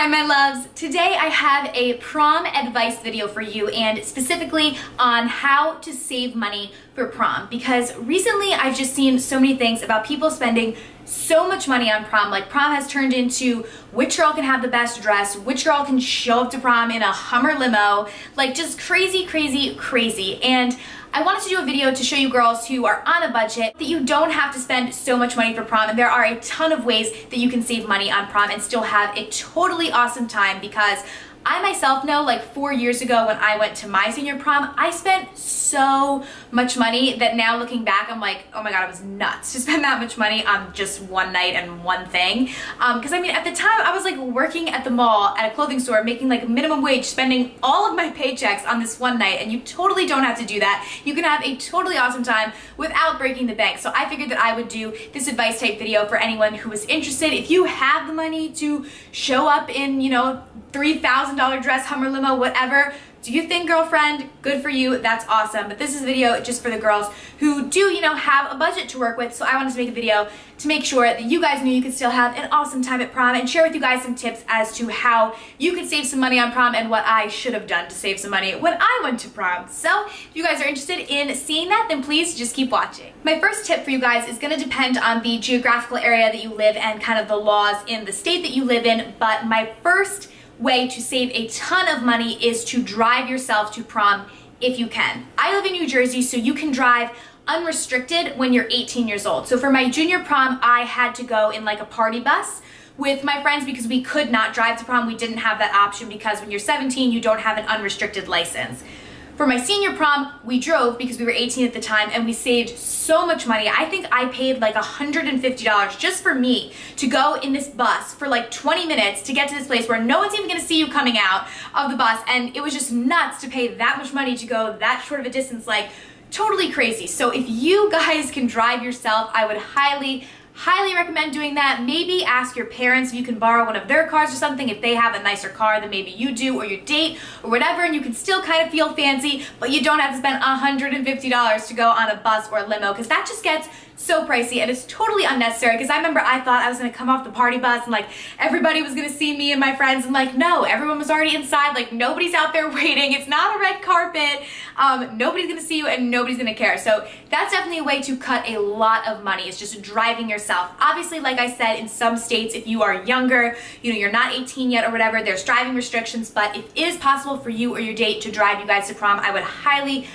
Hi my loves, today I have a prom advice video for you and specifically on how to save money for prom, because recently I've just seen so many things about people spending so much money on prom. Like prom has turned into which girl can have the best dress, which girl can show up to prom in a Hummer limo, like just crazy, crazy, crazy. And I wanted to do a video to show you girls who are on a budget that you don't have to spend so much money for prom, and there are a ton of ways that you can save money on prom and still have a totally awesome time, because I myself know, like 4 years ago when I went to my senior prom, I spent so much money that now looking back, I'm like, oh my God, I was nuts to spend that much money on just one night and one thing. Because I mean, at the time I was like working at the mall at a clothing store, making like minimum wage, spending all of my paychecks on this one night, and you totally don't have to do that. You can have a totally awesome time without breaking the bank. So I figured that I would do this advice type video for anyone who was interested. If you have the money to show up in, you know, $3,000 dress, Hummer limo, whatever, do you think, girlfriend? Good for you, that's awesome. But this is a video just for the girls who do, you know, have a budget to work with. So I wanted to make a video to make sure that you guys knew you could still have an awesome time at prom and share with you guys some tips as to how you could save some money on prom and what I should have done to save some money when I went to prom. So if you guys are interested in seeing that, then please just keep watching. My first tip for you guys is gonna depend on the geographical area that you live and kind of the laws in the state that you live in, but my first way to save a ton of money is to drive yourself to prom if you can. I live in New Jersey, so you can drive unrestricted when you're 18 years old. So for my junior prom, I had to go in like a party bus with my friends because we could not drive to prom. We didn't have that option because when you're 17, you don't have an unrestricted license. For my senior prom, we drove because we were 18 at the time, and we saved so much money. I think I paid like $150 just for me to go in this bus for like 20 minutes to get to this place where no one's even gonna see you coming out of the bus, and it was just nuts to pay that much money to go that short of a distance, like totally crazy. So if you guys can drive yourself, I would highly recommend doing that. Maybe ask your parents if you can borrow one of their cars or something if they have a nicer car than maybe you do, or your date or whatever, and you can still kind of feel fancy, but you don't have to spend $150 to go on a bus or a limo, because that just gets so pricey and it's totally unnecessary. Because I remember I thought I was gonna come off the party bus and like everybody was gonna see me and my friends, and like no, everyone was already inside, like nobody's out there waiting, it's not a red carpet, nobody's gonna see you and nobody's gonna care. So that's definitely a way to cut a lot of money, is just driving yourself. Obviously, like I said, in some states, if you are younger, you know, you're not 18 yet or whatever, there's driving restrictions, but if it is possible for you or your date to drive you guys to prom, I would highly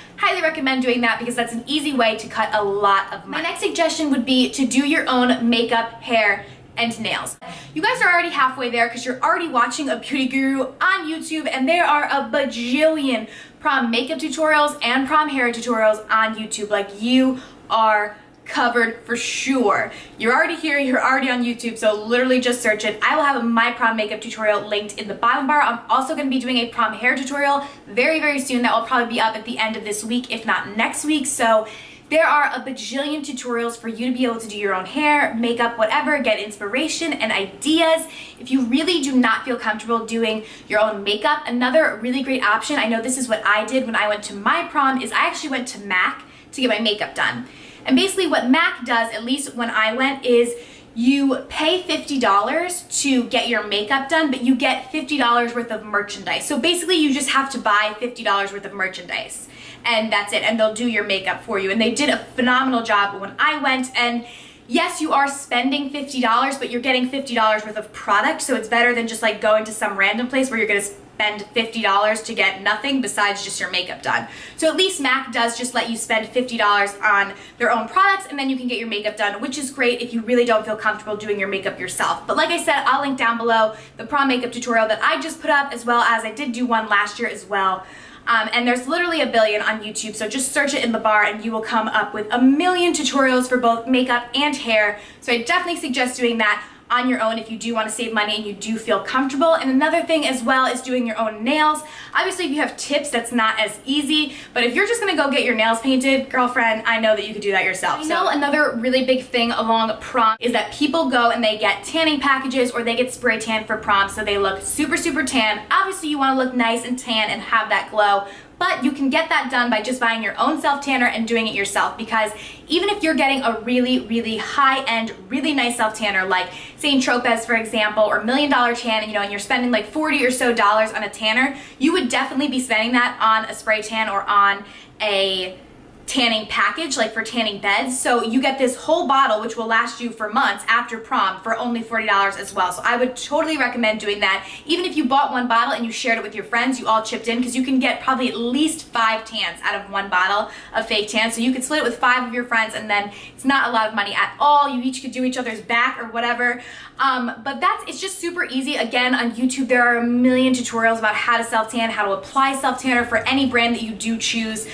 recommend doing that, because that's an easy way to cut a lot of money. My next suggestion would be to do your own makeup, hair, and nails. You guys are already halfway there because you're already watching a beauty guru on YouTube, and there are a bajillion prom makeup tutorials and prom hair tutorials on YouTube. Like, you are covered for sure. You're already here, you're already on YouTube, so literally just search it. I will have my prom makeup tutorial linked in the bottom bar. I'm also going to be doing a prom hair tutorial very soon that will probably be up at the end of this week, if not next week. So there are a bajillion tutorials for you to be able to do your own hair, makeup, whatever, get inspiration and ideas. If you really do not feel comfortable doing your own makeup, another really great option, I know this is what I did when I went to my prom, is I actually went to MAC to get my makeup done. And basically what MAC does, at least when I went, is you pay $50 to get your makeup done, but you get $50 worth of merchandise. So basically you just have to buy $50 worth of merchandise, and that's it, and they'll do your makeup for you. And they did a phenomenal job when I went, and yes, you are spending $50, but you're getting $50 worth of product, so it's better than just like going to some random place where you're gonna spend $50 to get nothing besides just your makeup done. So at least MAC does just let you spend $50 on their own products, and then you can get your makeup done, which is great if you really don't feel comfortable doing your makeup yourself. But like I said, I'll link down below the prom makeup tutorial that I just put up, as well as I did do one last year as well. And there's literally a billion on YouTube, so just search it in the bar and you will come up with a million tutorials for both makeup and hair. So I definitely suggest doing that on your own if you do want to save money and you do feel comfortable. And another thing as well is doing your own nails. Obviously, if you have tips, that's not as easy, but if you're just gonna go get your nails painted, girlfriend, I know that you could do that yourself. I know another really big thing along prom is that people go and they get tanning packages, or they get spray tan for prom, so they look super tan. Obviously, you want to look nice and tan and have that glow, But you can get that done by just buying your own self tanner and doing it yourself, because even if you're getting a really high-end, really nice self tanner like St. Tropez, for example, or $1 Million Tan, and you're spending like $40 or so on a tanner, you would definitely be spending that on a spray tan or on a tanning package, like for tanning beds. So you get this whole bottle, which will last you for months after prom, for only $40 as well. So I would totally recommend doing that. Even if you bought one bottle and you shared it with your friends, you all chipped in, because you can get probably at least 5 tans out of one bottle of fake tan. So you could split it with 5 of your friends, and then it's not a lot of money at all. You each could do each other's back or whatever. But it's just super easy. Again, on YouTube, there are a million tutorials about how to self-tan, how to apply self-tanner for any brand that you do choose.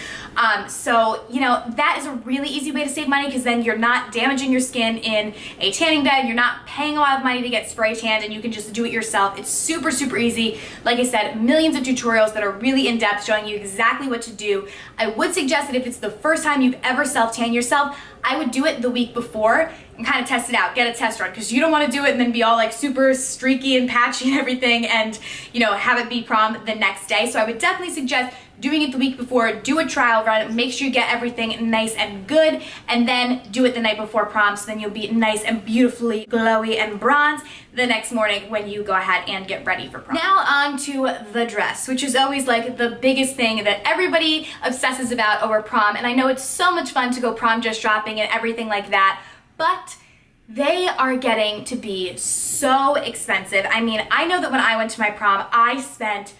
So, that is a really easy way to save money, because then you're not damaging your skin in a tanning bed, you're not paying a lot of money to get spray tanned, and you can just do it yourself. It's super easy. Like I said, millions of tutorials that are really in-depth, showing you exactly what to do. I would suggest that if it's the first time you've ever self-tanned yourself, I would do it the week before and kind of test it out, get a test run, because you don't want to do it and then be all like super streaky and patchy and everything, and have it be prom the next day. So I would definitely suggest doing it the week before. Do a trial run, make sure you get everything nice and good, and then do it the night before prom, so then you'll be nice and beautifully glowy and bronze the next morning when you go ahead and get ready for prom. Now on to the dress, which is always like the biggest thing that everybody obsesses about over prom. And I know it's so much fun to go prom dress shopping and everything like that, but they are getting to be so expensive. I mean, I know that when I went to my prom, I spent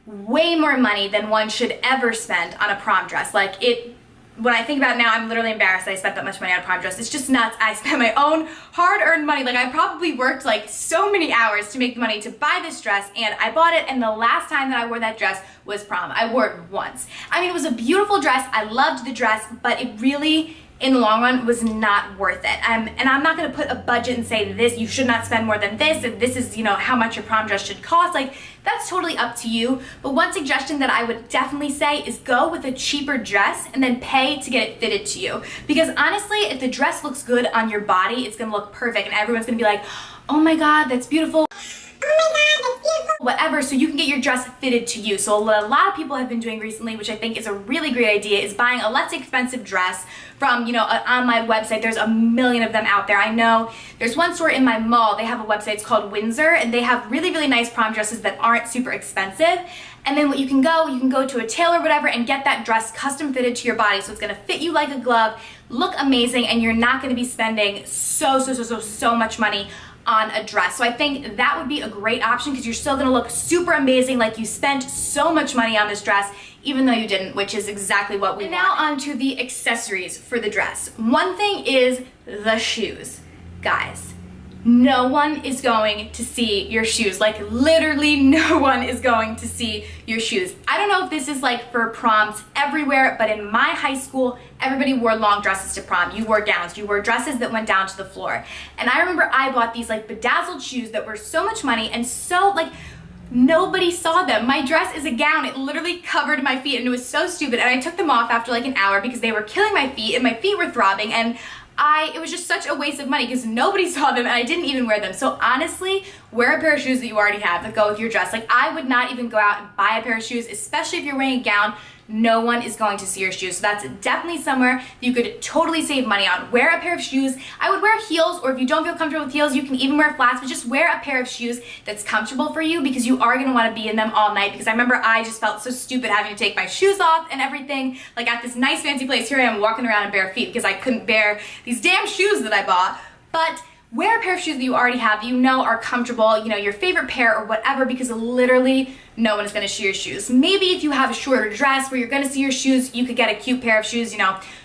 way more money than one should ever spend on a prom dress. When I think about it now, I'm literally embarrassed that I spent that much money on a prom dress. It's just nuts. I spent my own hard-earned money. I probably worked so many hours to make the money to buy this dress, and I bought it, and the last time that I wore that dress was prom. I wore it once. I mean, it was a beautiful dress. I loved the dress, but it really, in the long run, was not worth it. And I'm not gonna put a budget and say this, you should not spend more than this, and this is, how much your prom dress should cost. That's totally up to you. But one suggestion that I would definitely say is go with a cheaper dress and then pay to get it fitted to you. Because honestly, if the dress looks good on your body, it's gonna look perfect, and everyone's gonna be like, oh my God, that's beautiful. Whatever, so you can get your dress fitted to you. So what a lot of people have been doing recently, which I think is a really great idea, is buying a less expensive dress from, an online website. There's a million of them out there. I know there's one store in my mall, they have a website, it's called Windsor, and they have really nice prom dresses that aren't super expensive. And then you can go to a tailor or whatever and get that dress custom fitted to your body, so it's gonna fit you like a glove, look amazing, and you're not gonna be spending so much money on a dress. So I think that would be a great option, because you're still gonna look super amazing, like you spent so much money on this dress, even though you didn't, which is exactly what we want. Now on to the accessories for the dress. One thing is the shoes. Guys, no one is going to see your shoes. Literally no one is going to see your shoes. I don't know if this is for proms everywhere, but in my high school, everybody wore long dresses to prom. You wore gowns, you wore dresses that went down to the floor. And I remember I bought these bedazzled shoes that were so much money, and so nobody saw them. My dress is a gown. It literally covered my feet, and it was so stupid. And I took them off after an hour because they were killing my feet, and my feet were throbbing, and it was just such a waste of money because nobody saw them, and I didn't even wear them. So honestly, wear a pair of shoes that you already have that go with your dress. I would not even go out and buy a pair of shoes, especially if you're wearing a gown. No one is going to see your shoes. So that's definitely somewhere that you could totally save money on. Wear a pair of shoes. I would wear heels, or if you don't feel comfortable with heels, you can even wear flats, but just wear a pair of shoes that's comfortable for you, because you are gonna wanna be in them all night. Because I remember I just felt so stupid having to take my shoes off and everything. At this nice fancy place, here I am walking around in bare feet because I couldn't bear these damn shoes that I bought. But wear a pair of shoes that you already have, that are comfortable, your favorite pair or whatever, because literally no one is gonna see your shoes. Maybe if you have a shorter dress where you're gonna see your shoes, you could get a cute pair of shoes,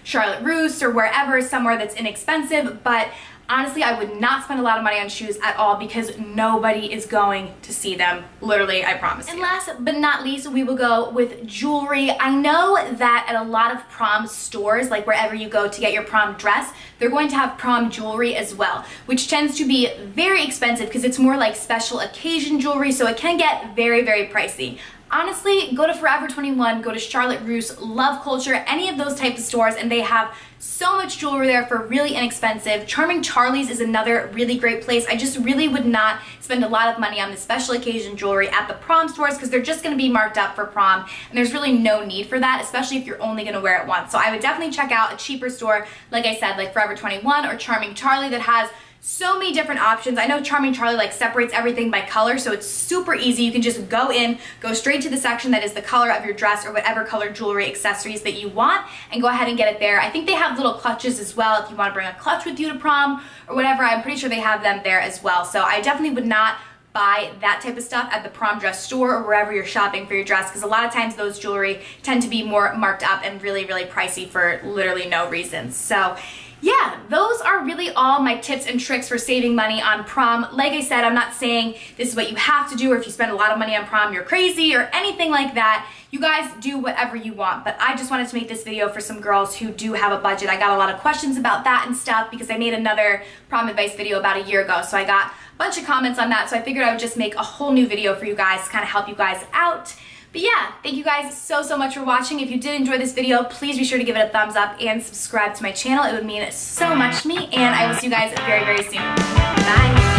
Charlotte Russe or wherever, somewhere that's inexpensive, but honestly, I would not spend a lot of money on shoes at all, because nobody is going to see them. Literally, I promise you. And last but not least, we will go with jewelry. I know that at a lot of prom stores, wherever you go to get your prom dress, they're going to have prom jewelry as well, which tends to be very expensive because it's more special occasion jewelry, so it can get very pricey. honestly, go to Forever 21, go to Charlotte Russe, Love Culture, any of those types of stores, and they have so much jewelry there for really inexpensive. Charming Charlie's is another really great place. I just really would not spend a lot of money on the special occasion jewelry at the prom stores because they're just going to be marked up for prom, and there's really no need for that, especially if you're only going to wear it once. So I would definitely check out a cheaper store, like I said, like Forever 21 or Charming Charlie, that has so many different options. I know Charming Charlie like separates everything by color, so it's super easy. You can just go in, go straight to the section that is the color of your dress or whatever color jewelry accessories that you want, and go ahead and get it there. I think they have little clutches as well if you want to bring a clutch with you to prom or whatever. I'm pretty sure they have them there as well. So I definitely would not buy that type of stuff at the prom dress store or wherever you're shopping for your dress, because a lot of times those jewelry tend to be more marked up and really, really pricey for literally no reason. So yeah, those are really all my tips and tricks for saving money on prom. Like I said, I'm not saying this is what you have to do, or if you spend a lot of money on prom, you're crazy or anything like that. You guys do whatever you want, but I just wanted to make this video for some girls who do have a budget. I got a lot of questions about that and stuff because I made another prom advice video about a year ago, so I got a bunch of comments on that, so I figured I would just make a whole new video for you guys to kind of help you guys out. But yeah, thank you guys so much for watching. If you did enjoy this video, please be sure to give it a thumbs up and subscribe to my channel. It would mean so much to me, and I will see you guys very soon. Bye!